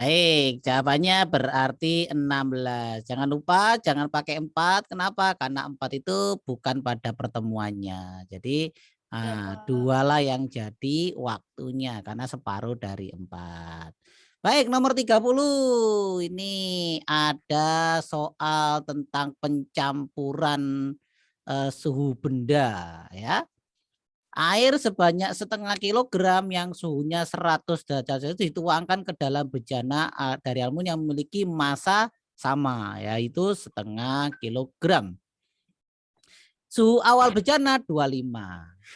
Baik, jawabannya berarti 16. Jangan lupa, jangan pakai 4. Kenapa? Karena 4 itu bukan pada pertemuannya. Jadi, dua lah yang jadi waktunya karena separuh dari 4. Baik, nomor 30. Ini ada soal tentang pencampuran suhu benda ya. Air sebanyak setengah kilogram yang suhunya 100 derajat Celcius dituangkan ke dalam bejana dari aluminium yang memiliki massa sama, yaitu setengah kilogram. Suhu awal bejana 25.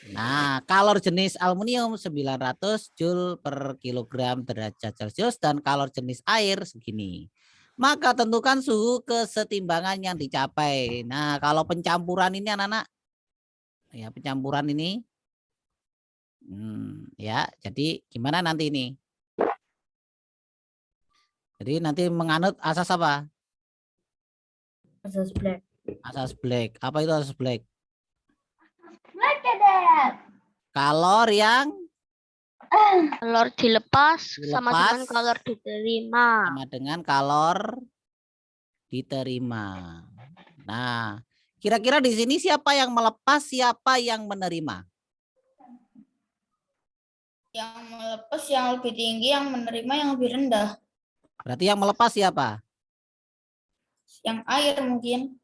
Nah, kalor jenis aluminium 900 Joule per kilogram derajat Celcius dan kalor jenis air segini. Maka tentukan suhu kesetimbangan yang dicapai. Nah, kalau pencampuran ini anak-anak, ya pencampuran ini ya, jadi gimana nanti ini? Jadi nanti menganut asas apa? Asas black. Asas Black. Apa itu asas Black? Black cadet. Kalor yang Kalor dilepas sama dilepas dengan kalor diterima. sama dengan kalor diterima. Nah, kira-kira di sini siapa yang melepas, siapa yang menerima? Yang melepas yang lebih tinggi, yang menerima yang lebih rendah. Berarti yang melepas siapa? Yang air mungkin.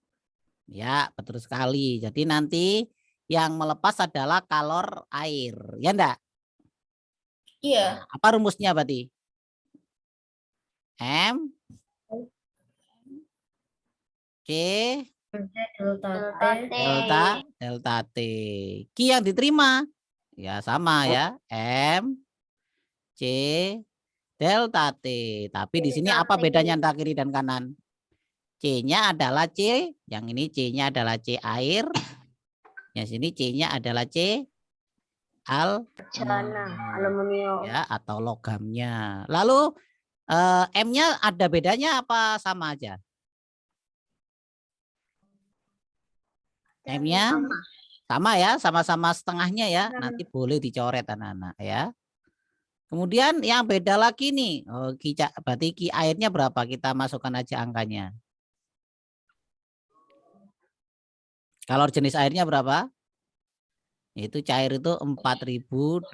Ya, betul sekali. Jadi nanti yang melepas adalah kalor air. Ya enggak? Iya. Apa rumusnya berarti? M C delta T. Q yang diterima ya sama ya, M C delta T. Tapi di sini apa bedanya antara kiri dan kanan? C-nya adalah C, yang ini C-nya adalah C air. Yang sini C-nya adalah C aluminium. ya, atau logamnya. Lalu M-nya ada bedanya apa sama aja? M-nya sama ya, sama-sama setengahnya ya. Nanti boleh dicoret anak-anak ya. Kemudian yang beda lagi nih, berarti Ki airnya berapa? Kita masukkan aja angkanya. Kalau jenis airnya berapa? Itu cair itu 4.200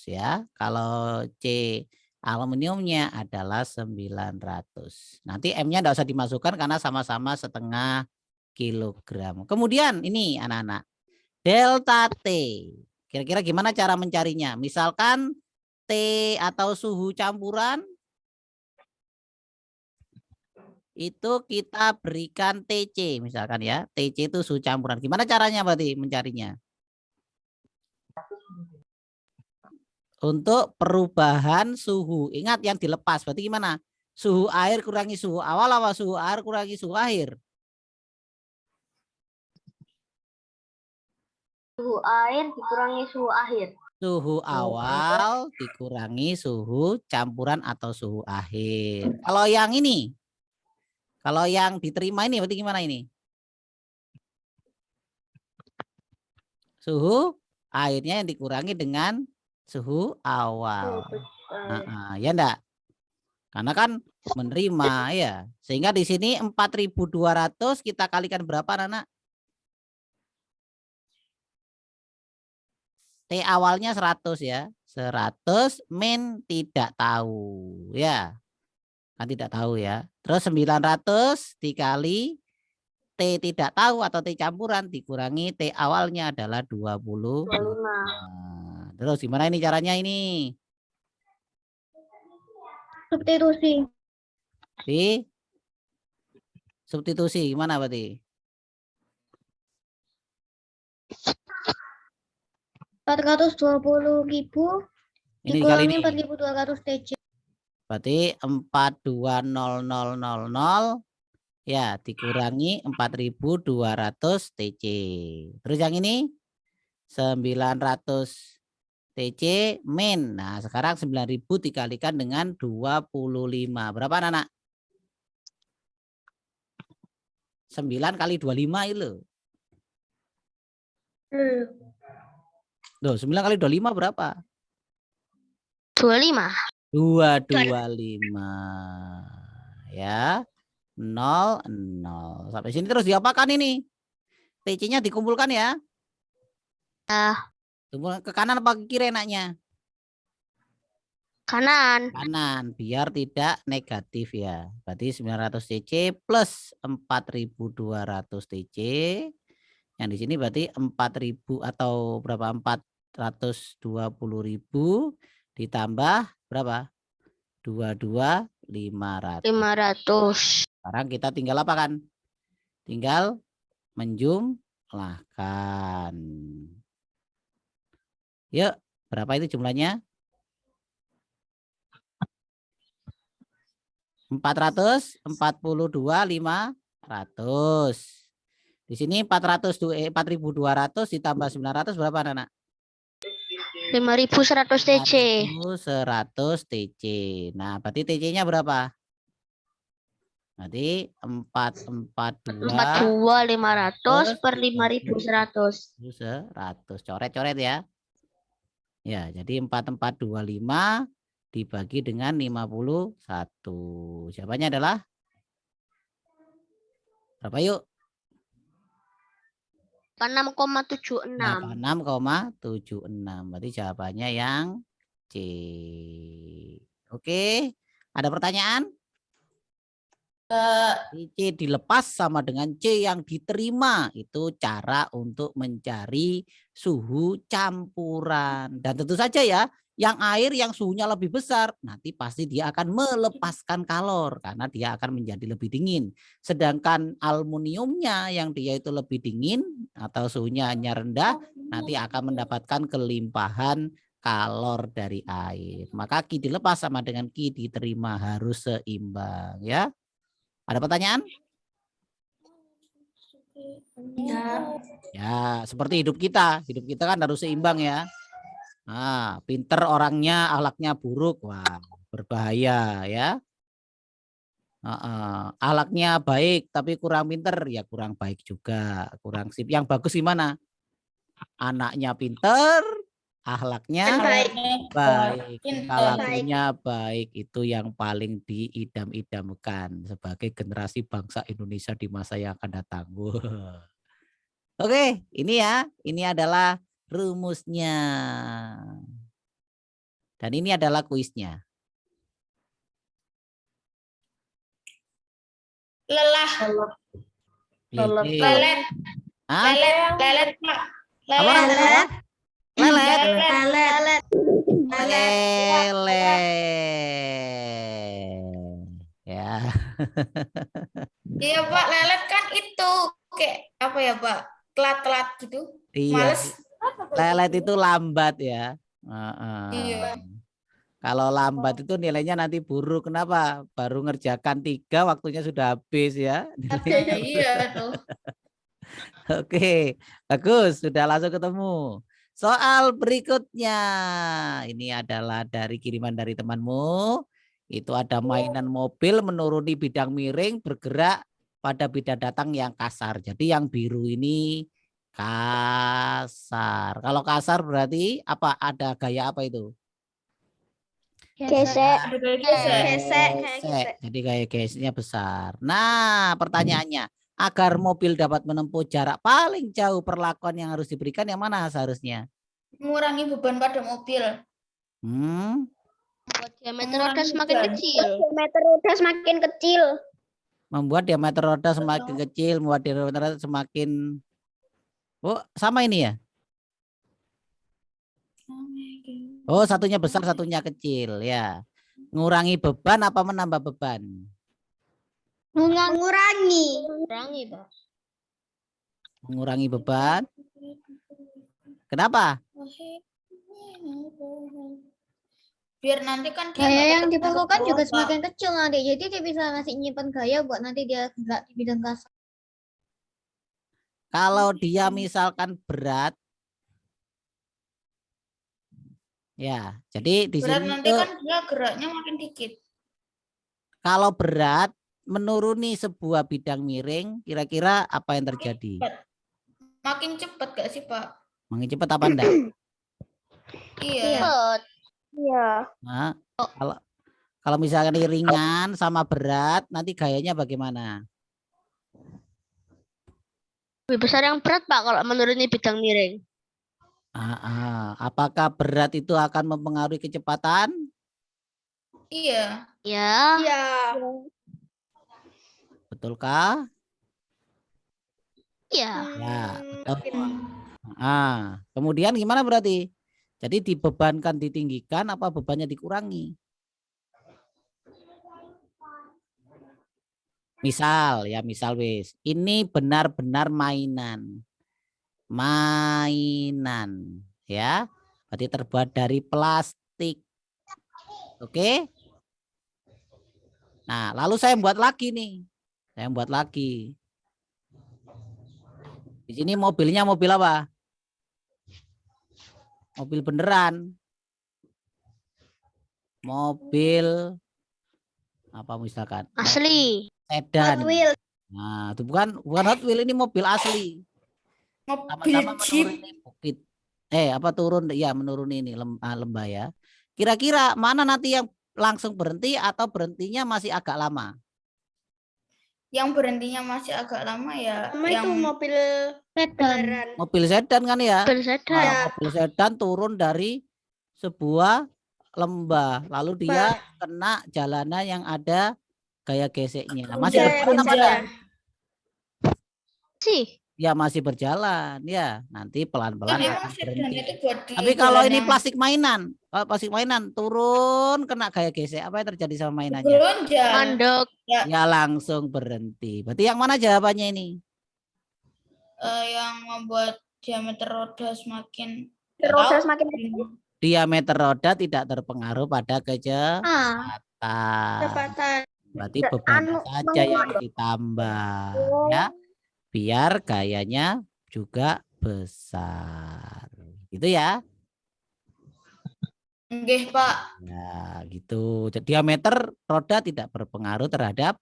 ya. Kalau C aluminiumnya adalah 900. Nanti M-nya enggak usah dimasukkan karena sama-sama setengah kilogram. Kemudian ini anak-anak, delta T. Kira-kira gimana cara mencarinya? Misalkan T atau suhu campuran itu kita berikan TC misalkan ya. TC itu suhu campuran. Gimana caranya berarti mencarinya? Untuk perubahan suhu. Ingat yang dilepas. Berarti gimana? Suhu air kurangi suhu awal apa suhu air kurangi suhu akhir? Suhu air dikurangi suhu akhir. Suhu awal dikurangi suhu campuran atau suhu akhir. Kalau yang ini, kalau yang diterima ini berarti gimana ini? Suhu airnya yang dikurangi dengan suhu awal. Ya enggak? Karena kan menerima ya. Sehingga di sini 4.200 kita kalikan berapa anak? T awalnya 100 ya. 100 min tidak tahu ya. Kan tidak tahu ya. Terus 900 dikali T tidak tahu atau T campuran dikurangi T awalnya adalah 20. Nah, terus gimana ini caranya ini? Substitusi. Substitusi gimana berarti? 420.000 Ini dikali dikurangi ini. 4.200 TC. Berarti 42000 ya dikurangi 4.200 TC. Terus yang ini 900 TC min. Nah, sekarang 9.000 dikalikan dengan 25. Berapa anak? 9 kali 25 itu. Loh, 9 kali 25 berapa? 25. 225. Ya. 0, 0. Sampai sini terus diapakan ini? TC-nya dikumpulkan ya. Kumpulkan ke kanan apa ke kiri enaknya? Kanan. Kanan, biar tidak negatif ya. Berarti 900 TC plus 4.200 TC. Yang di sini berarti 4.000 atau berapa? 420.000 ditambah berapa? 22.500. 500. Sekarang kita tinggal apa kan? Tinggal menjumlahkan. Yuk, berapa itu jumlahnya? 442.500. Di sini 4.200 ditambah 900 berapa anak? 5.100 TC. 100 TC. Nah, berarti TC-nya berapa? Berarti 42.500 per 5.100. 100. Coret-coret ya. Ya, jadi 4425 dibagi dengan 51. Jawabannya adalah berapa yuk? 86,76. 86,76. Berarti jawabannya yang C. Oke, ada pertanyaan? C dilepas sama dengan C yang diterima. Itu cara untuk mencari suhu campuran. Dan tentu saja ya, yang air yang suhunya lebih besar, nanti pasti dia akan melepaskan kalor karena dia akan menjadi lebih dingin. Sedangkan aluminiumnya yang dia itu lebih dingin atau suhunya hanya rendah, nanti akan mendapatkan kelimpahan kalor dari air. Maka Q dilepas sama dengan Q diterima, harus seimbang ya. Ada pertanyaan? Ya, seperti hidup kita. Hidup kita kan harus seimbang ya. Nah, pinter orangnya, akhlaknya buruk. Wah, berbahaya ya. Akhlaknya baik tapi kurang pinter, ya kurang baik juga. Kurang sip. Yang bagus gimana? Anaknya pinter, akhlaknya baik. Kelakunya baik, itu yang paling diidam-idamkan sebagai generasi bangsa Indonesia di masa yang akan datang. Oke, ini ya, ini adalah rumusnya. Dan ini adalah kuisnya. Lelah. Lelet. Hah? Lelet, Pak. Apa? Lelet. Lelet. Lelet. Lele. Ya. Iya, Pak, lelet kan itu kayak apa ya, Pak? Telat-telat gitu. Iya. Males. Lelet itu lambat ya. Iya. Kalau lambat itu nilainya nanti buruk. Kenapa? Baru ngerjakan 3 waktunya sudah habis ya. Iya tuh. Oke, bagus. Sudah langsung ketemu. Soal berikutnya. Ini adalah dari kiriman dari temanmu. Itu ada mainan mobil menuruni bidang miring bergerak pada bidang datang yang kasar. Jadi yang biru ini kasar. Kalau kasar berarti apa? Ada gaya apa itu? Gesek. Gesek. Jadi gaya geseknya besar. Nah, pertanyaannya, agar mobil dapat menempuh jarak paling jauh, perlakuan yang harus diberikan yang mana seharusnya? Mengurangi beban pada mobil. Buat diameter roda semakin kecil. Diameter roda semakin kecil. Membuat diameter roda semakin kecil, membuat diameter roda semakin. Oh, sama ini ya? Oh, satunya besar, satunya kecil ya. Ngurangi beban apa menambah beban? Mengurangi. Mengurangi, Pak. Mengurangi beban. Kenapa? Biar nanti kan dia Gaya yang diperlukan juga semakin kecil nanti. Jadi dia bisa ngasih nyimpan gaya buat nanti dia nggak di bidang kasar. Kalau dia misalkan berat, ya, jadi di berat sini nanti kan dia geraknya makin dikit. Kalau berat menuruni sebuah bidang miring, kira-kira apa yang terjadi? Makin cepat gak sih, Pak? Makin cepat apa enggak? Iya. Iya. Nah, Kalau misalkan ini ringan sama berat, nanti gayanya bagaimana? Lebih besar yang berat, Pak, kalau menuruni bidang miring. Apakah berat itu akan mempengaruhi kecepatan? Iya. Ya. Iya. Betulkah? Ya. Ya, betul. Kemudian gimana berarti? Jadi dibebankan ditinggikan apa bebannya dikurangi? Misal wis, ini benar-benar mainan. Ya. Berarti terbuat dari plastik. Oke? Nah, lalu saya buat lagi nih. Di sini mobilnya mobil apa? Mobil beneran. Mobil apa misalkan? Asli. Sedan. Hot Wheels. Nah, itu bukan Hot Wheels, ini mobil asli. Sama-sama Mobil jeep. menuruni bukit. Menuruni ini lembah ya. Kira-kira mana nanti yang langsung berhenti atau berhentinya masih agak lama? Yang berhentinya masih agak lama ya. Sama yang itu mobil sedan. Mobil sedan kan ya? Mobil sedan. Mobil sedan turun dari sebuah lembah, lalu dia kena jalanan yang ada gaya geseknya. Masih berjalan apa enggak? Sih. Ya masih berjalan ya. Nanti pelan-pelan memang akan sedan berhenti. itu buat di Tapi kalau jalan ini yang plastik mainan, turun kena gaya gesek, apa yang terjadi sama mainannya? gelonjang. Mandek. Ya langsung berhenti. Berarti yang mana jawabannya ini? Yang membuat diameter roda semakin kecil. Diameter roda tidak terpengaruh pada kecepatan. Kecepatan. Berarti bebannya saja yang ditambah ya. Biar gayanya juga besar. Gitu ya. Nggih, Pak. Ya, gitu. Diameter roda tidak berpengaruh terhadap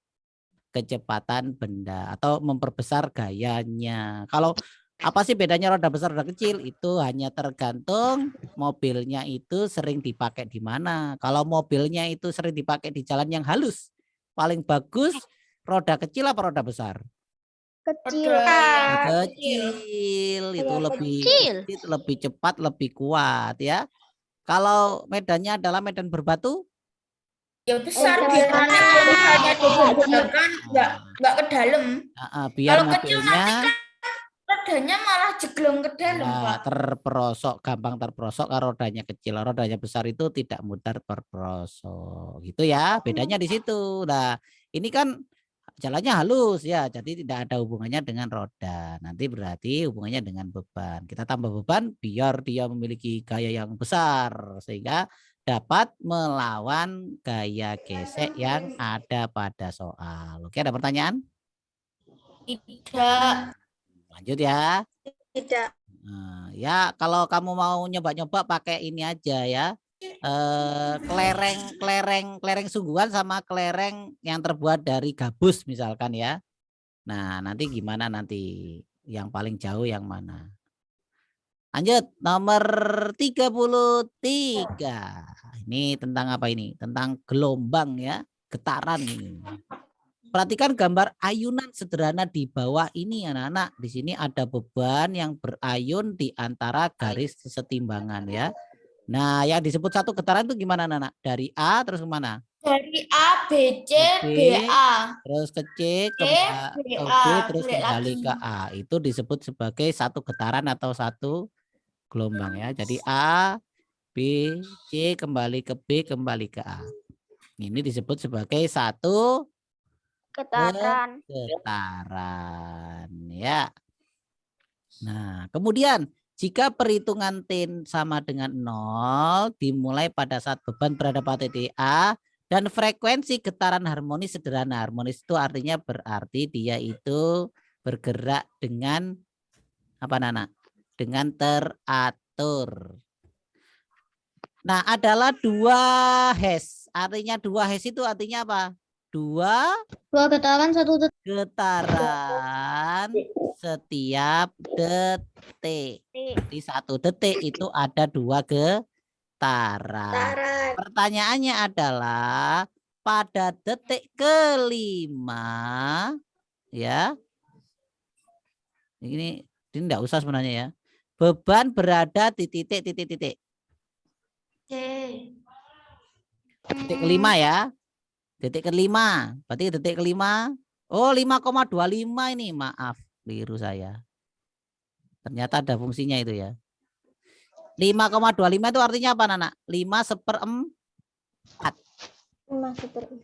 kecepatan benda atau memperbesar gayanya. Kalau apa sih bedanya roda besar roda kecil? Itu hanya tergantung mobilnya itu sering dipakai di mana. Kalau mobilnya itu sering dipakai di jalan yang halus, paling bagus roda kecil apa roda besar? Kecil. Kecil itu lebih cepat, lebih kuat ya. Kalau medannya adalah medan berbatu, Ya besar biar nanti kalau misalnya dibobokkan nggak ke dalam. Biar Kalau kecil mobilnya nanti kan rodanya malah jeglong ke dalam, Pak. gampang terperosok kalau rodanya kecil. Rodanya besar itu tidak mudah terperosok. Gitu ya, bedanya di situ. Nah, ini kan jalannya halus ya, jadi tidak ada hubungannya dengan roda. Nanti berarti hubungannya dengan beban. Kita tambah beban biar dia memiliki gaya yang besar sehingga dapat melawan gaya gesek yang ada pada soal. Oke, ada pertanyaan? Tidak. Lanjut ya. Tidak. Nah, ya kalau kamu mau nyoba-nyoba pakai ini aja ya. Kelereng sungguhan sama kelereng yang terbuat dari gabus misalkan ya. Nah, nanti gimana nanti? Yang paling jauh yang mana? Lanjut, nomor 33. Ini tentang apa ini? Tentang gelombang ya, getaran ini. Perhatikan gambar ayunan sederhana di bawah ini anak-anak. Di sini ada beban yang berayun di antara garis kesetimbangan ya. Nah, yang disebut satu getaran itu gimana anak-anak? Dari A terus kemana? Dari A, B, C, B, A. Terus ke C, ke B, terus kembali ke A. Itu disebut sebagai satu getaran atau satu gelombang ya. Jadi A, B, C, kembali ke B, kembali ke A. Ini disebut sebagai satu Getaran. Ya. Nah, kemudian jika perhitungan T sama dengan 0 dimulai pada saat beban berada pada titik A dan frekuensi getaran harmonis sederhana. Harmonis itu artinya berarti dia itu bergerak dengan apa Nana? Dengan teratur. Nah, adalah 2 Hz. Artinya 2 Hz itu artinya apa? Dua getaran satu detik. Getaran setiap detik. Di 1 detik itu ada 2 getaran. Taran. Pertanyaannya adalah pada detik kelima, ya. Ini enggak usah sebenarnya ya. Beban berada di titik. C. Detik kelima ya. Detik kelima. Berarti detik kelima. Oh, 5,25 ini. Maaf, keliru saya. Ternyata ada fungsinya itu ya. 5,25 itu artinya apa, Nana? 5/4. 5/4.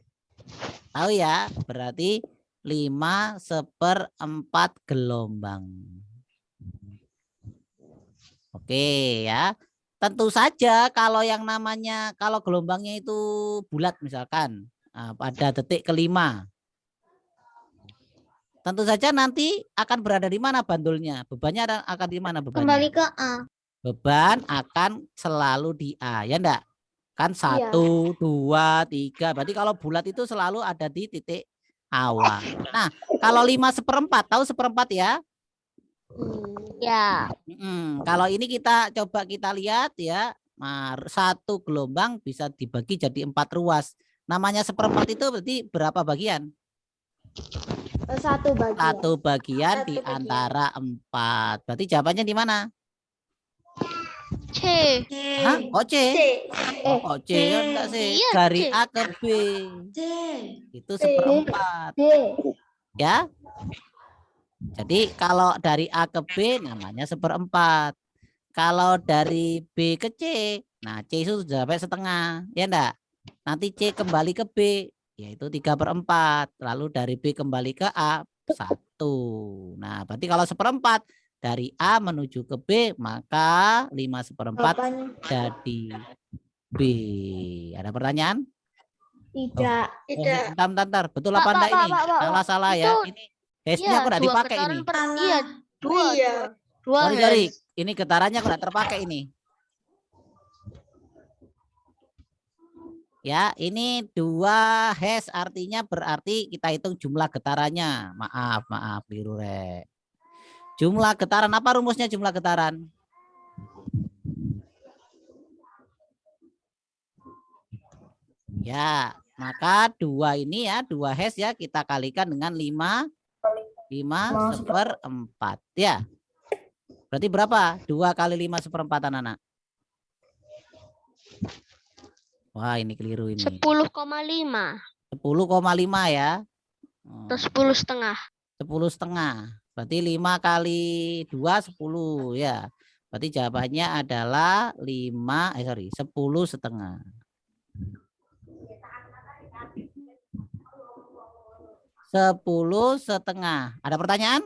Tahu ya? Berarti 5/4 gelombang. Oke ya. Tentu saja kalau yang namanya, kalau gelombangnya itu bulat misalkan pada detik kelima. Tentu saja nanti akan berada di mana bandulnya? Bebannya akan di mana bebannya? Kembali ke A. Beban akan selalu di A, ya enggak? Kan 1, 2, 3. Berarti kalau bulat itu selalu ada di titik awal. Nah, kalau 5/4, tahu 1/4 ya? Ya. Kalau ini kita coba kita lihat ya, satu gelombang bisa dibagi jadi 4 ruas. Namanya 1/4 itu berarti berapa bagian? 1 bagian. 1 bagian Satu di bagian. antara 4. Berarti jawabannya di mana? C. C. Hah? Kok C? C. Oh, kok C? C. Kan enggak sih. Iya, Dari C. A ke B. C. Itu C. 1/4. D. Ya. Jadi kalau dari A ke B namanya 1/4. Kalau dari B ke C, nah C itu sudah sampai setengah, ya enggak? Nanti C kembali ke B, yaitu 3/4. Lalu dari B kembali ke A, 1. Nah, berarti kalau 1/4 dari A menuju ke B, maka 5/4 Apanya? jadi B. Ada pertanyaan? Tidak. Tidak. Bentar. Betul Pak, apa enggak Pak, ini? Pak, Pak. Salah ya. Itu Ini hash-nya iya, kok enggak 2 dipakai getaran ini. per Anak. iya, 2. Iya. 2 Sorry. Ini getarannya kok enggak terpakai ini. Ya, ini 2 hash artinya berarti kita hitung jumlah getarannya. Maaf, keliru Rek. Jumlah getaran, apa rumusnya jumlah getaran? Ya, maka 2 ini ya, 2 hash ya kita kalikan dengan 5/4 ya. Berarti berapa? 2 kali 5/4 anak-anak. Wah, ini keliru ini. 10,5. 10,5 ya. Atau 10,5. 10,5. Berarti 5 kali 2 10 ya. Berarti jawabannya adalah 10,5. 10,5. Ada pertanyaan?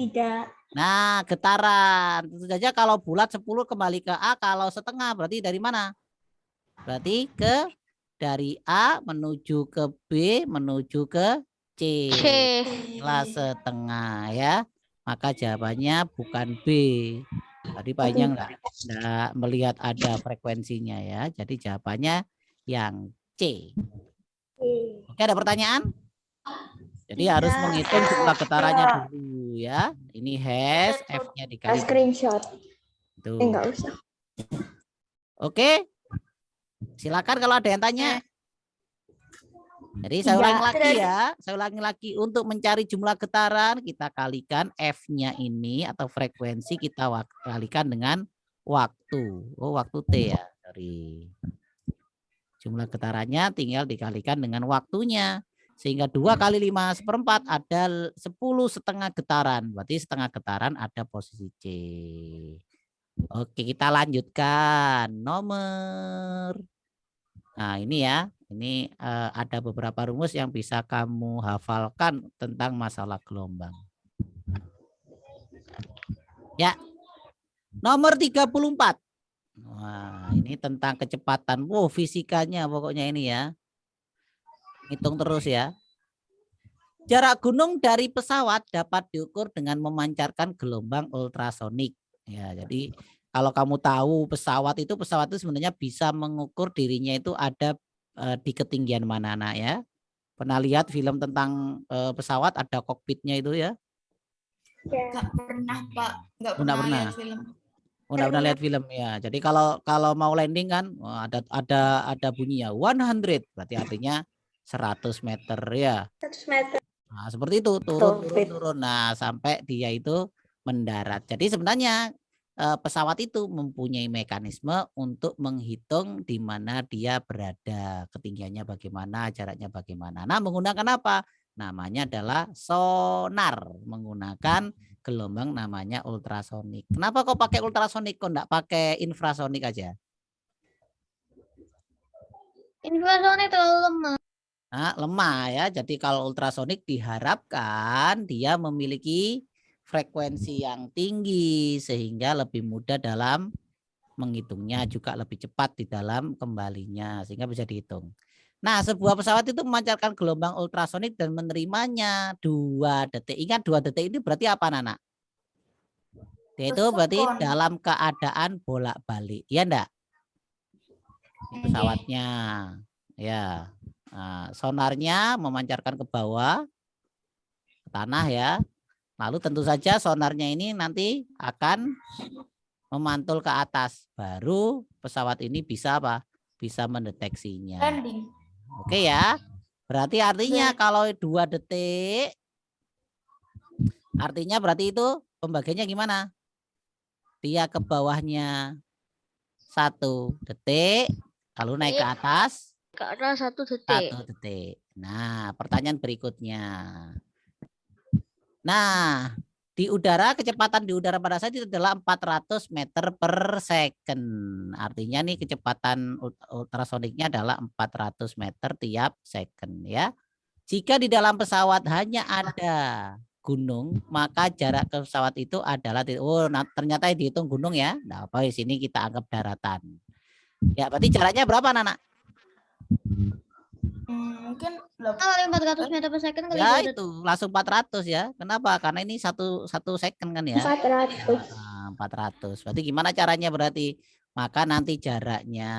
Tidak. Nah, getaran. Tentu saja kalau bulat 10 kembali ke A, kalau setengah berarti dari mana? Berarti dari A menuju ke B menuju ke C. C. Lah setengah ya. Maka jawabannya bukan B. Tadi Pak-nya enggak melihat ada frekuensinya ya. Jadi jawabannya yang C. Oke, ada pertanyaan? Jadi harus menghitung jumlah getarannya dulu ya. Ini hash, F-nya dikali. Screenshot. Tuh. Enggak usah. Oke. Silakan kalau ada yang tanya. Jadi saya ulangi lagi ya. Saya ulangi lagi. Untuk mencari jumlah getaran, kita kalikan F-nya ini atau frekuensi kita kalikan dengan waktu. Oh, waktu T ya. Sorry. Jumlah getarannya tinggal dikalikan dengan waktunya. Sehingga 2 kali 5/4 ada 10,5 getaran. Berarti setengah getaran ada posisi C. Oke, kita lanjutkan. Nomor. Nah, ini ya. Ini ada beberapa rumus yang bisa kamu hafalkan tentang masalah gelombang. Ya. Nomor 34. Wah, ini tentang kecepatan. Wow, fisikanya pokoknya ini ya. Hitung terus ya. Jarak gunung dari pesawat dapat diukur dengan memancarkan gelombang ultrasonik. Ya, jadi kalau kamu tahu pesawat itu sebenarnya bisa mengukur dirinya itu ada di ketinggian mana, nak ya. Pernah lihat film tentang pesawat ada kokpitnya itu ya? Enggak pernah, Pak. Enggak Enggak pernah pernah. lihat film. udah pernah lihat film ya. Jadi kalau kalau mau landing kan wah, ada bunyinya 100 berarti artinya 100 meter ya. 100 meter. Nah, seperti itu turun. Nah, sampai dia itu mendarat. Jadi sebenarnya pesawat itu mempunyai mekanisme untuk menghitung di mana dia berada, ketinggiannya bagaimana, jaraknya bagaimana. Nah, menggunakan apa? Namanya adalah sonar, menggunakan gelombang namanya ultrasonik. Kenapa kok pakai ultrasonik? Kok enggak pakai infrasonik aja? Infrasonik terlalu lemah. Nah, lemah ya. Jadi kalau ultrasonik diharapkan dia memiliki frekuensi yang tinggi sehingga lebih mudah dalam menghitungnya, juga lebih cepat di dalam kembalinya sehingga bisa dihitung. Nah, sebuah pesawat itu memancarkan gelombang ultrasonik dan menerimanya 2 detik. Ingat 2 detik itu berarti apa, Nana? Dia itu berarti Bersekon. dalam keadaan bolak-balik. Iya enggak? Ini pesawatnya. Ya. Nah, sonarnya memancarkan ke bawah, ke tanah ya. Lalu tentu saja sonarnya ini nanti akan memantul ke atas. Baru pesawat ini bisa apa? Bisa mendeteksinya. Landing. Oke ya. Berarti artinya kalau 2 detik, artinya berarti itu pembagiannya gimana? Dia ke bawahnya 1 detik, lalu naik ke atas Karena 1 detik. 1 detik. Nah, pertanyaan berikutnya. Nah, di udara, kecepatan di udara pada saat itu adalah 400 meter per second. Artinya nih kecepatan ultrasoniknya adalah 400 meter tiap second ya. Jika di dalam pesawat hanya ada gunung, maka jarak ke pesawat itu adalah ternyata dihitung gunung ya. Nah, apa di sini kita anggap daratan. Ya, berarti jaraknya berapa, Nana? Mungkin Kali 400 meter per second kali Ya 2 detik. itu langsung 400 ya. Kenapa? Karena ini satu second kan ya. 400. Nah, 400. Berarti gimana caranya berarti? Maka nanti jaraknya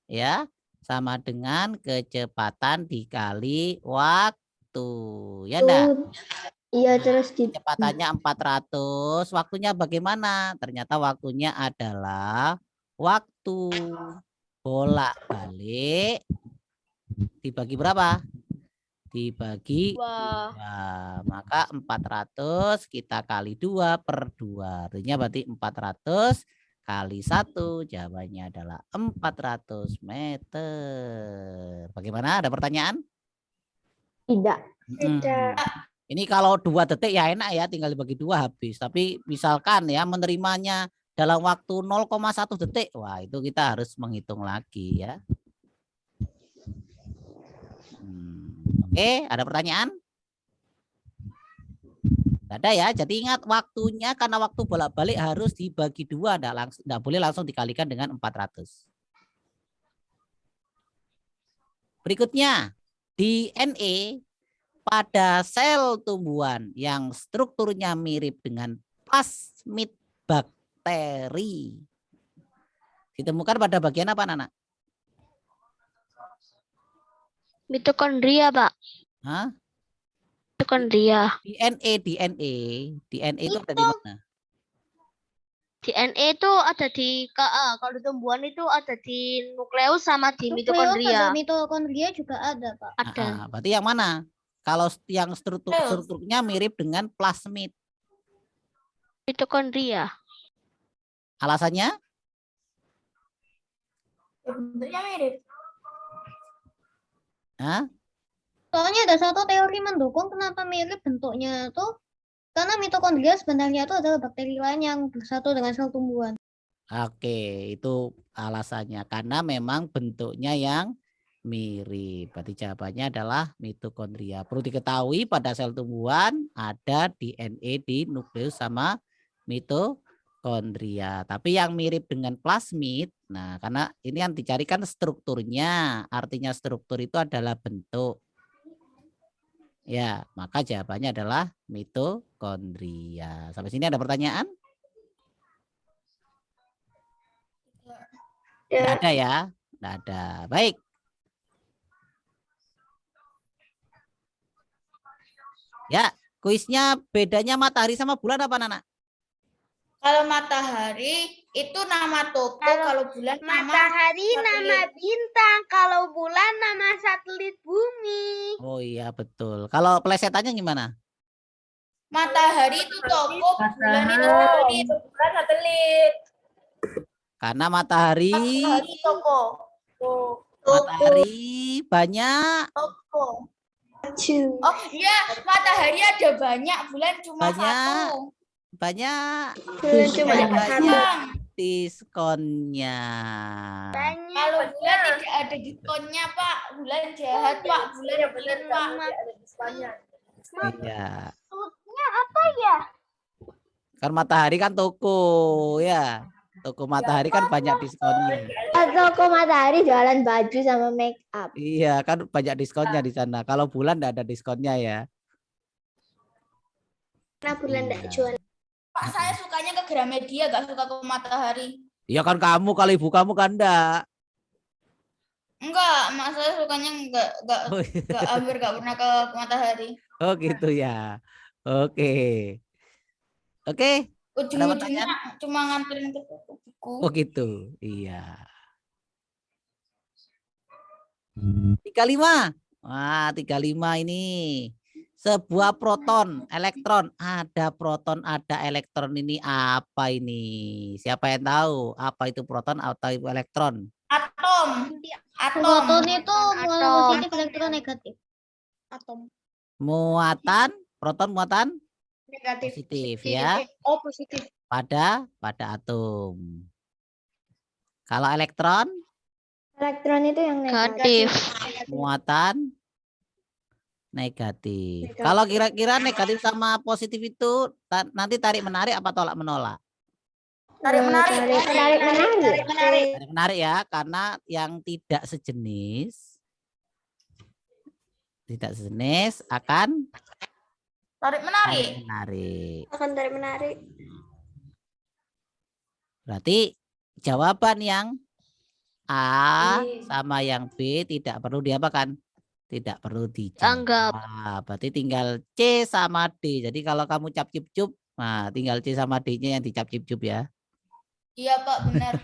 ya sama dengan kecepatan dikali waktu. Ya enggak? Iya, Nah, terus kecepatannya 400. Waktunya bagaimana? Ternyata waktunya adalah waktu bolak-balik dibagi berapa? Dibagi Wah. 2. Maka 400 kita kali 2 per 2. Artinya berarti 400 kali 1. Jawabannya adalah 400 meter. Bagaimana? Ada pertanyaan? tidak. Tidak. Ini kalau 2 detik ya enak ya, tinggal dibagi 2 habis. Tapi misalkan ya menerimanya dalam waktu 0,1 detik. Wah, itu kita harus menghitung lagi ya. Oke, ada pertanyaan? Tidak ada ya. Jadi ingat waktunya, karena waktu bolak-balik harus dibagi 2, tidak boleh langsung dikalikan dengan 400. Berikutnya, DNA pada sel tumbuhan yang strukturnya mirip dengan plasmid bakteri ditemukan pada bagian apa, Nana? Mitokondria, Pak. Hah? Mitokondria. DNA itu ada di mana? DNA itu ada di kalau di tumbuhan itu ada di nukleus sama di Nukleus mitokondria. ada, mitokondria juga ada, Pak. Ada. Berarti yang mana? Kalau yang strukturnya mirip dengan plasmid. Mitokondria. Alasannya? Bentuknya mirip. Hah? Soalnya ada satu teori mendukung kenapa mirip bentuknya tuh karena mitokondria sebenarnya itu adalah bakteri lain yang bersatu dengan sel tumbuhan. Oke, itu alasannya. Karena memang bentuknya yang mirip. Berarti jawabannya adalah mitokondria. Perlu diketahui pada sel tumbuhan ada DNA di nukleus sama mitokondria. Tapi yang mirip dengan plasmid, nah karena ini yang dicarikan strukturnya. Artinya struktur itu adalah bentuk. Ya, maka jawabannya adalah mitokondria. Sampai sini ada pertanyaan? Tidak ada ya? Tidak ada. Baik. Ya, kuisnya bedanya matahari sama bulan apa, Nana? Kalau matahari itu nama toko, kalau bulan nama Matahari nama satelit. bintang, kalau bulan nama satelit bumi. Oh iya betul. Kalau plesetannya gimana? Matahari itu toko, bulan itu satelit. Karena matahari Matahari toko. matahari banyak Toko. Oh iya, matahari ada banyak, bulan cuma Banyak. satu. banyak Bulan cuma Banyak. diskonnya. Kalau bulan tidak ada diskonnya, Pak. Bulan jahat, Pak. Bulan pelit, Pak. Iya. Maksudnya apa ya? Kan matahari kan toko ya. Toko matahari kan banyak diskonnya. Toko matahari jualan baju sama make up. Iya, kan banyak diskonnya di sana. Kalau bulan enggak ada diskonnya ya. Karena bulan Iya. tidak jual. Pak, saya sukanya ke Gramedia, gak suka ke matahari. Iya kan kamu, kalau ibu kamu kan enggak. Enggak, mak saya sukanya enggak Oh, iya. hampir enggak pernah ke matahari. Oh gitu ya. Oke. Oke. Ujung-ujungnya cuma nganterin ke toko buku. Oh gitu. Iya. 35. Wah, 35 ini. Sebuah proton, elektron, ada proton, ada elektron, ini apa ini? Siapa yang tahu apa itu proton atau itu elektron? Atom. Proton itu muatan Atom. positif, elektron negatif. Atom. Muatan, proton muatan Negatif. positif ya, Oh, positif. pada atom. Kalau elektron, Elektron itu yang negatif. muatan negatif. Kalau kira-kira negatif sama positif itu nanti tarik menarik apa tolak menolak? Tarik menarik. Tarik menarik. Tarik menarik ya, karena yang tidak sejenis akan Tarik menarik. tarik menarik. Akan tarik menarik. Berarti jawaban yang A sama yang B tidak perlu diapakan? Tidak perlu dijawab. Berarti tinggal C sama D. Jadi kalau kamu cap cip cup, nah tinggal C sama D-nya yang dicap cip cup ya. Iya, Pak, benar.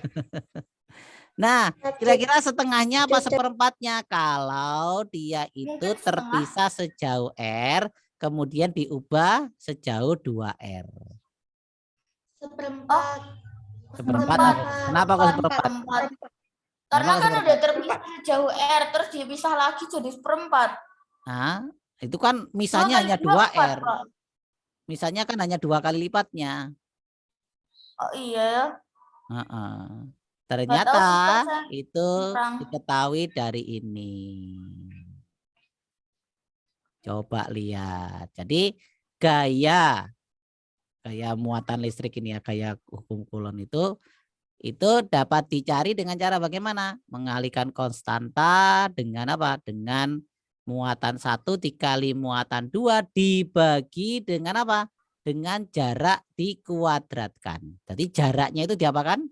Nah, kira-kira setengahnya apa seperempatnya? Kalau dia itu Mungkin setengah. terpisah sejauh R, kemudian diubah sejauh 2R. Seperempat. Seperempat apa? Kenapa kok seperempat? Karena Kenapa kan udah terpisah sejauh R, terus dipisah lagi jadi seperempat. Nah, itu kan misalnya hanya 2R. Misalnya kan hanya 2 kali lipatnya. Oh iya. Ternyata Saya itu kurang. diketahui dari ini. Coba lihat. Jadi gaya muatan listrik ini ya, gaya hukum Coulomb itu dapat dicari dengan cara bagaimana? Mengalihkan konstanta dengan apa? Dengan muatan 1 dikali muatan 2 dibagi dengan apa? Dengan jarak dikuadratkan. Jadi jaraknya itu diapakan?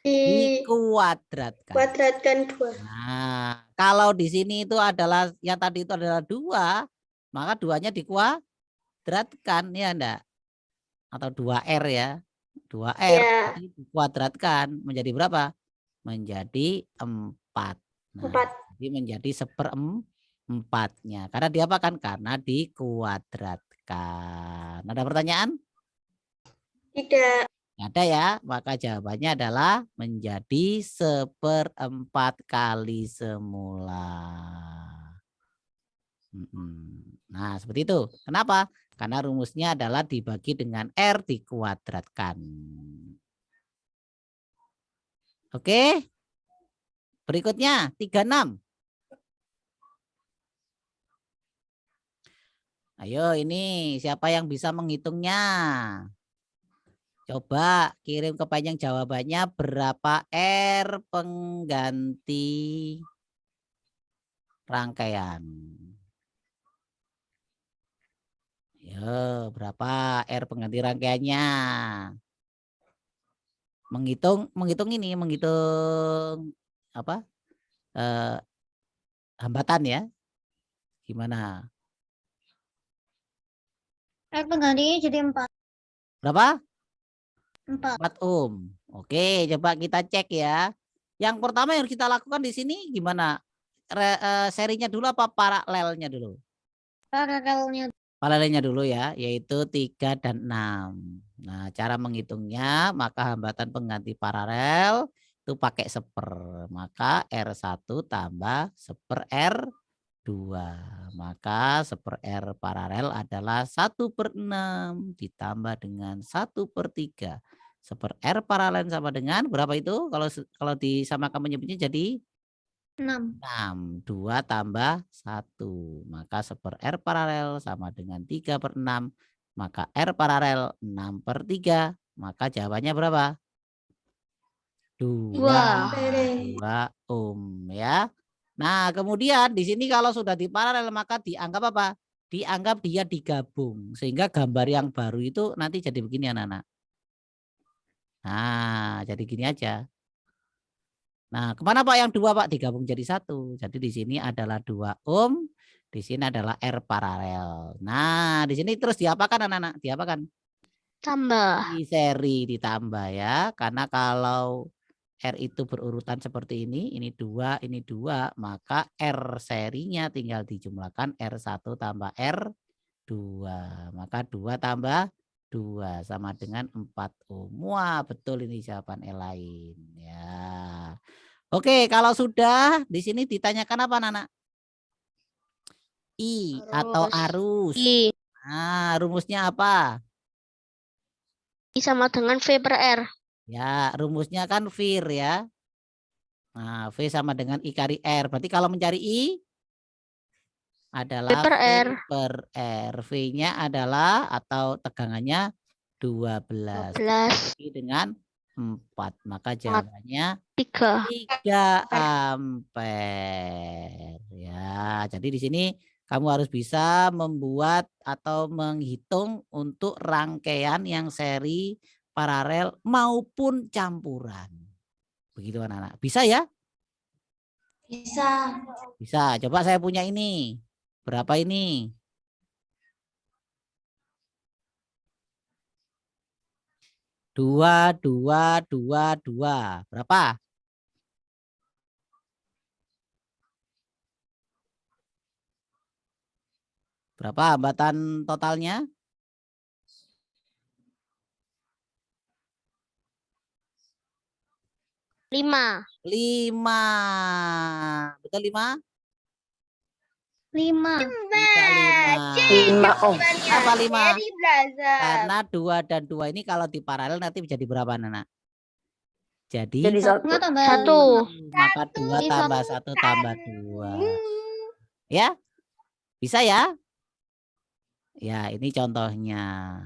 Dikuadratkan. Kuadratkan 2. Nah, kalau di sini itu adalah yang tadi itu adalah 2, maka 2-nya dikuadratkan ya enggak? Atau 2R ya. 2R Ya. dikuadratkan menjadi berapa? Menjadi 4. Nah, 4. jadi menjadi 1/4-nya. Karena diapakan? Karena dikuadratkan. Ada pertanyaan? Tidak. Ada ya, maka jawabannya adalah menjadi 1/4 kali semula. Nah, seperti itu. Kenapa? Karena rumusnya adalah dibagi dengan R dikuadratkan. Oke. Berikutnya 36. Ayo ini siapa yang bisa menghitungnya? Coba kirim ke panjang jawabannya berapa R pengganti rangkaian. Yo, berapa R pengganti rangkaiannya? Menghitung apa? Hambatan ya. Gimana? R penggantinya jadi 4. Berapa? 4. 4 ohm. Oke, coba kita cek ya. Yang pertama yang kita lakukan di sini gimana? Serinya dulu apa paralelnya dulu? Paralelnya Paralelnya dulu ya, yaitu 3 dan 6. Nah, cara menghitungnya, maka hambatan pengganti paralel itu pakai 1/. Maka R1 tambah 1/R2. Maka 1/R paralel adalah 1/6 ditambah dengan 1/3. 1/R paralel sama dengan berapa itu? Kalau disamakan menyebutnya jadi 6. 6. 2 tambah 1. Maka 1/R paralel sama dengan 3/6. Maka R paralel 6/3. Maka jawabannya berapa? 2. Wah. 2 ohm ya. Nah, kemudian di sini kalau sudah di paralel maka dianggap apa? Dianggap dia digabung. Sehingga gambar yang baru itu nanti jadi begini anak-anak. Nah, jadi gini aja. Nah, kemana Pak yang 2 Pak? Digabung jadi 1. Jadi di sini adalah 2 ohm. Di sini adalah R paralel. Nah, di sini terus diapakan anak-anak? Diapakan? Tambah. Di seri ditambah ya. Karena kalau R itu berurutan seperti ini 2, ini 2. Maka R serinya tinggal dijumlahkan R1 tambah R2. Maka 2 tambah 2 sama dengan 4 ohm. Wah, betul ini jawaban lain ya. Oke, kalau sudah di sini ditanyakan apa, Nana? I atau arus. I. Nah, rumusnya apa? I sama dengan V per R. Ya, rumusnya kan VIR ya. Nah, V sama dengan I kali R. Berarti kalau mencari I adalah V per V R. per R. V-nya adalah atau tegangannya 12. 12. Dibagi dengan 4. Maka jawabannya 3. 3 ampere. Ya, jadi di sini kamu harus bisa membuat atau menghitung untuk rangkaian yang seri, paralel maupun campuran. Begitu anak-anak. Bisa ya? Bisa. Bisa. Coba saya punya ini. Berapa ini? Dua. Berapa? Berapa hambatan totalnya? 5. 5. Betul 5? 5. Tidak 5. Apa 5? Karena 2 dan 2 ini kalau diparalel nanti menjadi berapa, Nana? Jadi 1 tambah 1. maka 2 tambah 1 tambah 2. Ya? Bisa ya? Ya, ini contohnya.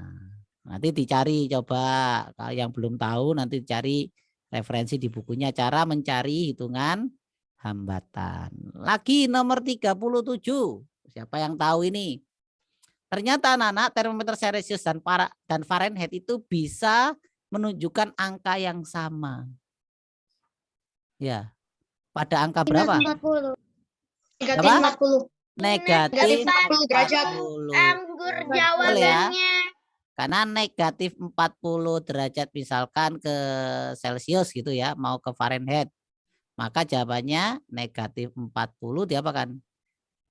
Nanti dicari coba. Kalau yang belum tahu nanti dicari referensi di bukunya cara mencari hitungan hambatan. Lagi nomor 37. Siapa yang tahu ini? Ternyata anak-anak termometer Celsius dan Fahrenheit itu bisa menunjukkan angka yang sama. Ya. Pada angka berapa? 40. Negatif Berapa? 40. Negatif 40 derajat. 40. Anggur Betul ya. jawabannya. Karena negatif 40 derajat misalkan ke Celsius gitu ya, mau ke Fahrenheit. Maka jawabannya negatif 40 diapakan?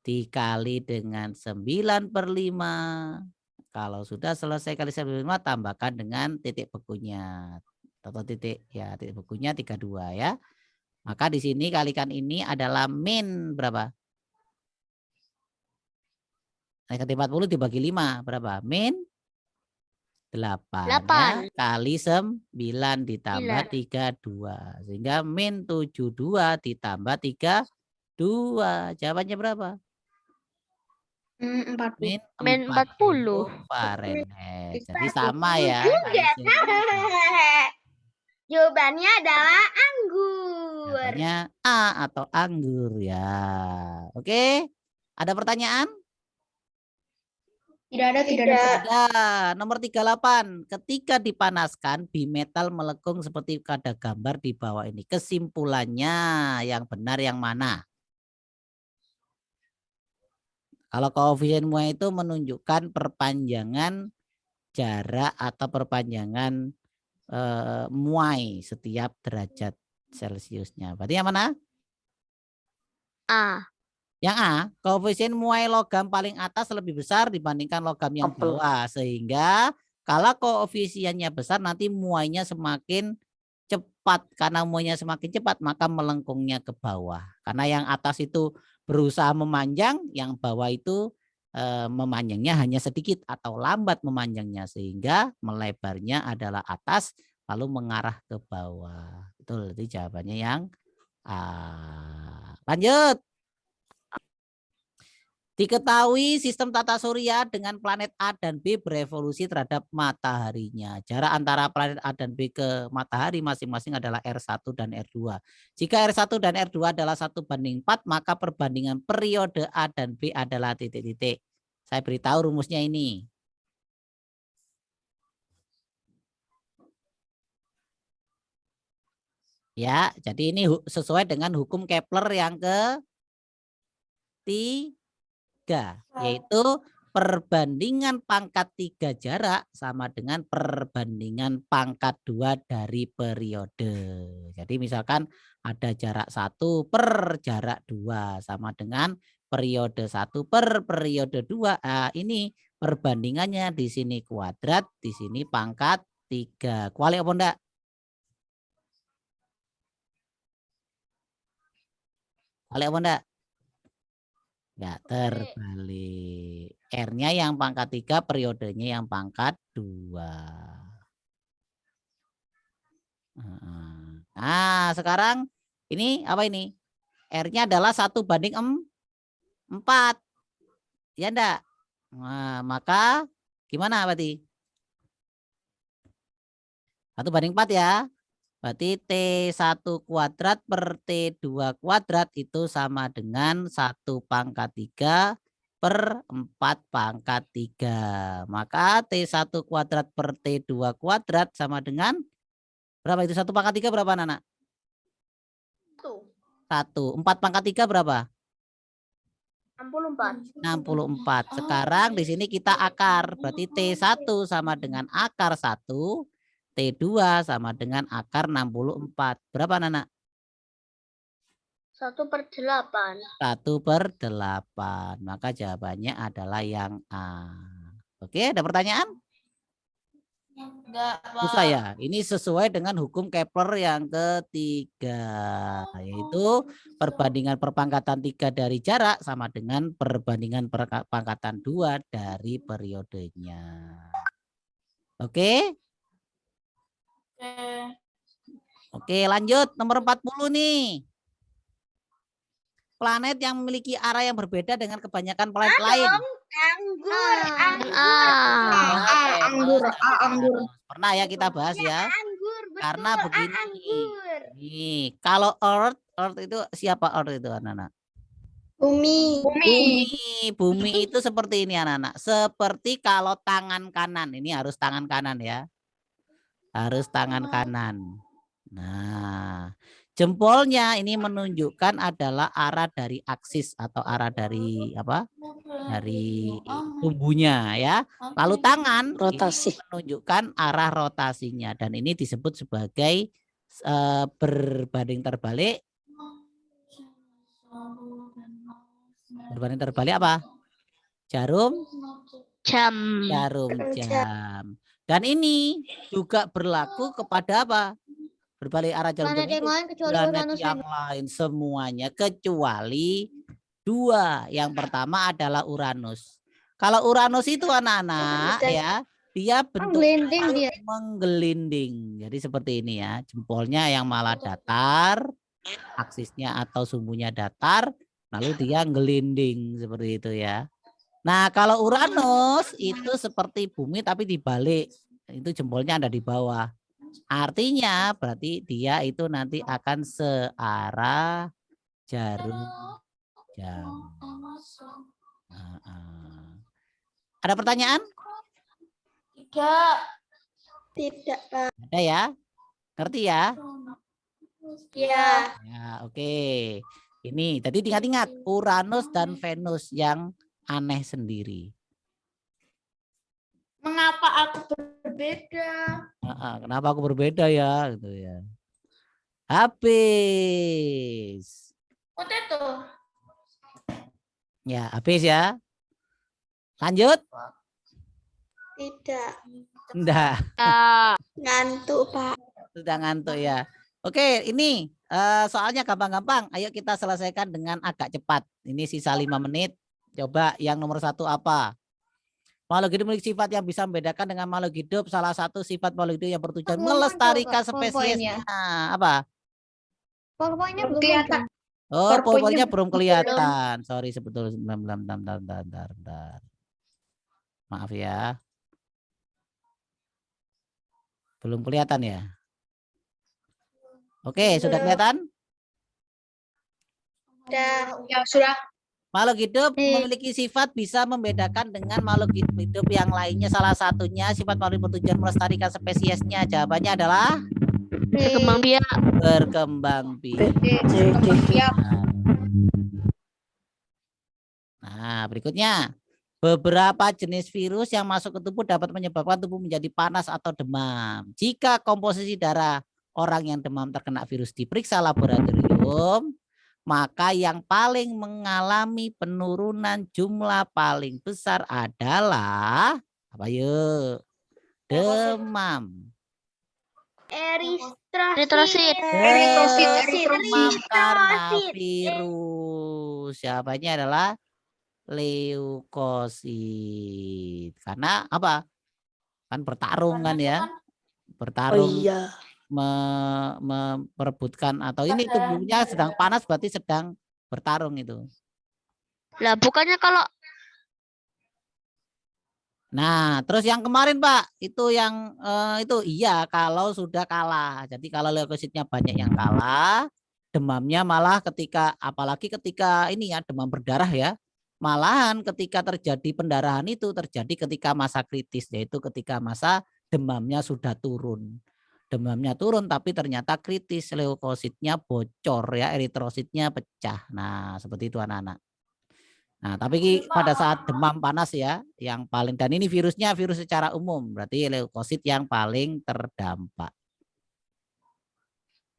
Dikali dengan 9/5. Kalau sudah selesai kali 9/5 tambahkan dengan titik bekunya. Atau titik bekunya 32 ya. Maka di sini kalikan ini adalah min berapa? Negatif 40 dibagi 5 berapa? Min 8 ya, kali 9 ditambah 32 sehingga min 72 ditambah 32 jawabannya berapa? Min 40 Fahrenheit. Jadi sama ya. Jawabannya adalah anggur. Jawabannya A atau anggur ya. Oke. Ada pertanyaan? Tidak ada. Ada. Nomor 38. Ketika dipanaskan, bimetal melengkung seperti ada gambar di bawah ini. Kesimpulannya yang benar yang mana? Kalau koefisien Muai itu menunjukkan perpanjangan jarak atau perpanjangan muai setiap derajat Celciusnya. Berarti yang mana? A. Yang A, koefisien muai logam paling atas lebih besar dibandingkan logam yang bawah. Sehingga kalau koefisiennya besar nanti muainya semakin cepat. Karena muainya semakin cepat maka melengkungnya ke bawah. Karena yang atas itu berusaha memanjang, yang bawah itu memanjangnya hanya sedikit atau lambat memanjangnya. Sehingga melebarnya adalah atas lalu mengarah ke bawah. Betul, itu jawabannya yang A. Lanjut. Diketahui sistem tata surya dengan planet A dan B berevolusi terhadap mataharinya. Jarak antara planet A dan B ke matahari masing-masing adalah R1 dan R2. Jika R1 dan R2 adalah 1:4, maka perbandingan periode A dan B adalah titik-titik. Saya beritahu rumusnya ini. Ya, jadi ini sesuai dengan hukum Kepler yang ketiga, yaitu perbandingan pangkat 3 jarak sama dengan perbandingan pangkat 2 dari periode. Jadi misalkan ada jarak 1 per jarak 2 sama dengan periode 1 per periode 2. Nah, ini perbandingannya di sini kuadrat, di sini pangkat 3. Kuali apa enggak? Kuali apa enggak? Enggak terbalik. R-nya yang pangkat 3, periodenya yang pangkat 2. Nah, sekarang ini apa ini? R-nya adalah 1:4. Ya enggak? Nah, maka gimana berarti? 1:4 ya. Berarti T1 kuadrat per T2 kuadrat itu sama dengan 1/3 per 4/3. Maka T1 kuadrat per T2 kuadrat sama dengan berapa itu? 1/3 berapa, Nana? 1. 4/3 berapa? 64. 64. Sekarang di sini kita akar. Berarti T1 sama dengan akar 1. T2 sama dengan akar 64. Berapa, Nana? 1/8. 1/8. Maka jawabannya adalah yang A. Oke, ada pertanyaan? Enggak, Susah Pak. ya. Ini sesuai dengan hukum Kepler yang ketiga, yaitu perbandingan perpangkatan 3 dari jarak sama dengan perbandingan perpangkatan 2 dari periodenya. Oke? Oke, lanjut nomor 40 nih. Planet yang memiliki arah yang berbeda dengan kebanyakan planet lain. Anggur. Anggur. Pernah ya kita bahas ya. Anggur. Karena begini. Nih, kalau Earth itu siapa Earth itu, anak-anak? Bumi. Bumi itu seperti ini, anak-anak. Seperti kalau tangan kanan. Ini harus tangan kanan ya. Harus tangan kanan. Nah, jempolnya ini menunjukkan adalah arah dari aksis atau arah dari apa? Dari tumbuhnya ya. Lalu tangan Rotasi. ini menunjukkan arah rotasinya dan ini disebut sebagai berbanding terbalik. Berbanding terbalik apa? Jarum Jam. Dan ini juga berlaku kepada apa? Berbalik arah jarum Planet jam yang itu lain kecuali planet Uranus yang lain semuanya kecuali 2. Yang pertama adalah Uranus. Kalau Uranus itu anak-anak ya, dia bentuknya menggelinding. Jadi seperti ini ya, jempolnya yang malah datar, aksisnya atau sumbunya datar, lalu dia gelinding seperti itu ya. Nah, kalau Uranus itu seperti bumi tapi dibalik. Itu jempolnya ada di bawah. Artinya berarti dia itu nanti akan searah jarum jam. Ada pertanyaan? Tidak, Pak. Ada ya? Ngerti ya? Ya. Ya, oke. Ini tadi ingat-ingat Uranus dan Venus yang aneh sendiri. Mengapa aku berbeda? Kenapa aku berbeda ya gitu ya. Habis. Potato. Ya, habis ya. Lanjut. Tidak. Enggak, Ngantuk, Pak. sudah ngantuk ya. Oke, ini soalnya gampang-gampang. Ayo kita selesaikan dengan agak cepat. Ini sisa 5 menit. Coba yang nomor 1 apa? Makhluk hidup memiliki sifat yang bisa membedakan dengan makhluk hidup. Salah satu sifat makhluk hidup yang bertujuan Belum melestarikan muncul, Kak, spesiesnya. Apa? PowerPoint-nya belum Kelihatan. muncul. Oh, PowerPoint-nya powerpoint-nya belum kelihatan. Sorry, sebetulnya. Bentar. Maaf ya. Belum kelihatan ya? Oke, sudah kelihatan? Ya, sudah. Makhluk hidup memiliki sifat bisa membedakan dengan makhluk hidup yang lainnya. Salah satunya sifat makhluk bertujuan melestarikan spesiesnya. Jawabannya adalah Berkembang biak. berkembang biak. Ya. Nah, berikutnya. Beberapa jenis virus yang masuk ke tubuh dapat menyebabkan tubuh menjadi panas atau demam. Jika komposisi darah orang yang demam terkena virus diperiksa laboratorium, maka yang paling mengalami penurunan jumlah paling besar adalah apa yuk? Demam. Eritrosit. Demam karena virus. Jawabannya adalah leukosit. Karena apa? Kan bertarung kan ya. Bertarung memperebutkan atau ini tubuhnya sedang panas berarti sedang bertarung itu. Lah bukannya kalau Nah, terus yang kemarin Pak, itu yang itu iya kalau sudah kalah. Jadi kalau leukositnya banyak yang kalah, demamnya malah ketika apalagi ketika ini ya demam berdarah ya. Malahan ketika terjadi pendarahan itu terjadi ketika masa kritis, yaitu ketika masa demamnya sudah turun. Demamnya turun tapi ternyata kritis, leukositnya bocor ya, eritrositnya pecah. Nah, seperti itu anak-anak. Nah, tapi pada saat demam panas ya, yang paling dan ini virusnya virus secara umum, berarti leukosit yang paling terdampak.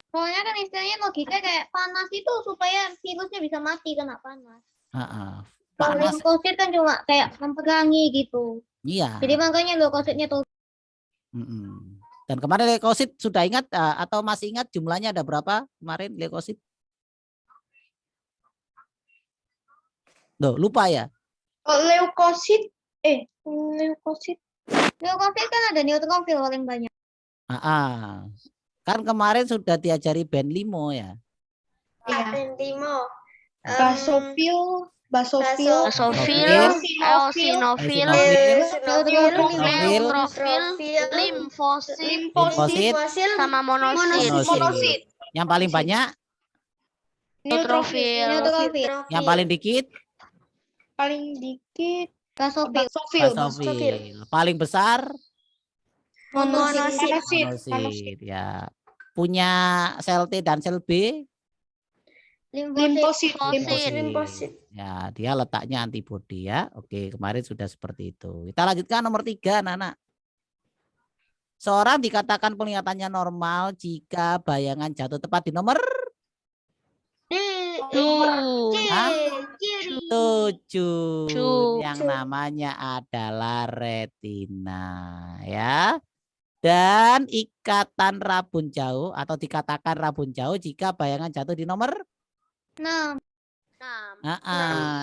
Soalnya kan istilahnya logika kayak panas itu supaya virusnya bisa mati kena panas. Kalau Panas, leukosit kan cuma kayak memperangi gitu. iya. Jadi makanya leukositnya tuh Dan kemarin leukosit sudah ingat atau masih ingat jumlahnya ada berapa kemarin leukosit? Loh, lupa ya? Leukosit. leukosit kan ada neutrofil paling banyak. Kan kemarin sudah diajari Benlimo ya. Bentimo. basofil, eosinofil, neutrofil, limfosit, sama monosit. Yang paling banyak, Neutrofil. yang paling dikit, Basofil. basofil. Paling besar, Monosit. monosit ya. Punya sel T dan sel B, Limfosit. Limfosit. ya, dia letaknya antibodi ya. Oke, kemarin sudah seperti itu. Kita lanjutkan nomor 3, anak-anak. Seorang dikatakan penglihatannya normal jika bayangan jatuh tepat di nomor 7. Yang namanya adalah retina ya. Dan ikatan rabun jauh atau dikatakan rabun jauh jika bayangan jatuh di nomor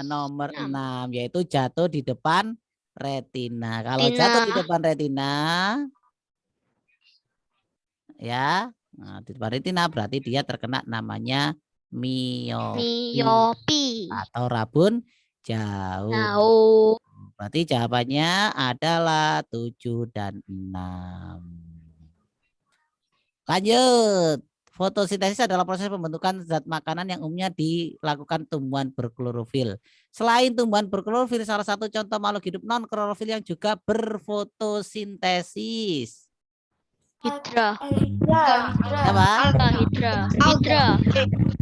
nomor 6, yaitu jatuh di depan retina. Kalau jatuh di depan retina ya, nah, di depan retina berarti dia terkena namanya miopi atau rabun jauh. Berarti jawabannya adalah 7 dan 6. Lanjut. Fotosintesis adalah proses pembentukan zat makanan yang umumnya dilakukan tumbuhan berklorofil. Selain tumbuhan berklorofil, salah satu contoh makhluk hidup non klorofil yang juga berfotosintesis. Hidra. Apa?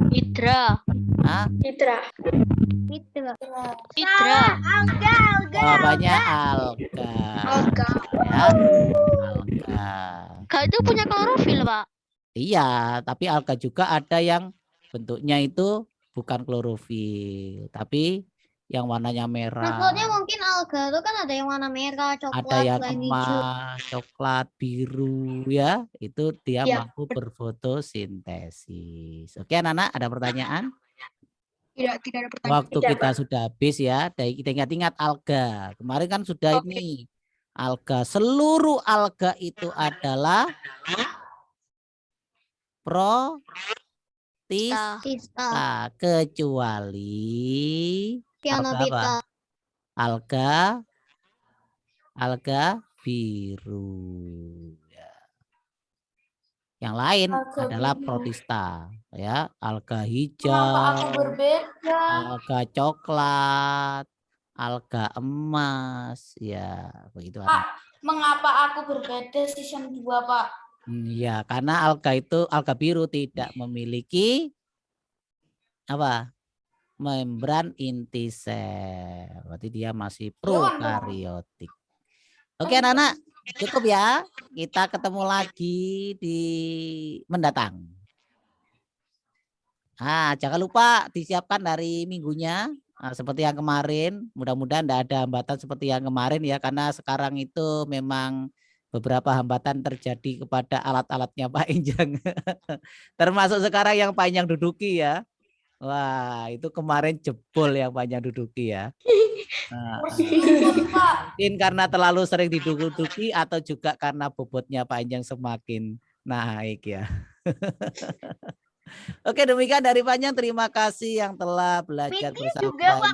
Hidra. Ah, Hidra. Gitu. Hidra. jawabannya alga. Alga. Ya, alga. Alga itu punya klorofil, Pak. Iya, tapi alga juga ada yang bentuknya itu bukan klorofil, tapi yang warnanya merah. Maksudnya mungkin alga itu kan ada yang warna merah, Ada coklat, yang dan hijau. emas, coklat, biru ya. Itu dia Ya. mampu berfotosintesis. Oke, anak-anak, ada pertanyaan? Tidak ada pertanyaan. Waktu kita sudah habis ya. Dari kita ingat-ingat alga. Kemarin kan sudah Oke. ini. Alga, seluruh alga itu adalah protista, Tista, kecuali alga apa? cyanophyta, Alga biru. Ya. Yang lain Alga adalah biru. protista, ya, alga Kenapa aku hijau, berbeda? alga coklat, alga emas, ya, begitu. Pak, mengapa aku berbeda season 2, Pak? Ya, karena alga biru tidak memiliki apa? Membran inti sel. Berarti dia masih prokariotik. Oke, anak-anak, cukup ya. Kita ketemu lagi di mendatang. Nah, jangan lupa disiapkan dari minggunya. Nah, seperti yang kemarin, mudah-mudahan tidak ada hambatan seperti yang kemarin ya, karena sekarang itu memang beberapa hambatan terjadi kepada alat-alatnya Pak Injang. Termasuk sekarang yang Pak Injang duduki ya. Wah, itu kemarin jebol yang Pak Injang duduki ya. Nah, mungkin karena terlalu sering diduduki atau juga karena bobotnya Pak Injang semakin naik ya. Oke, demikian dari Pak Injang. Terima kasih yang telah belajar bersama.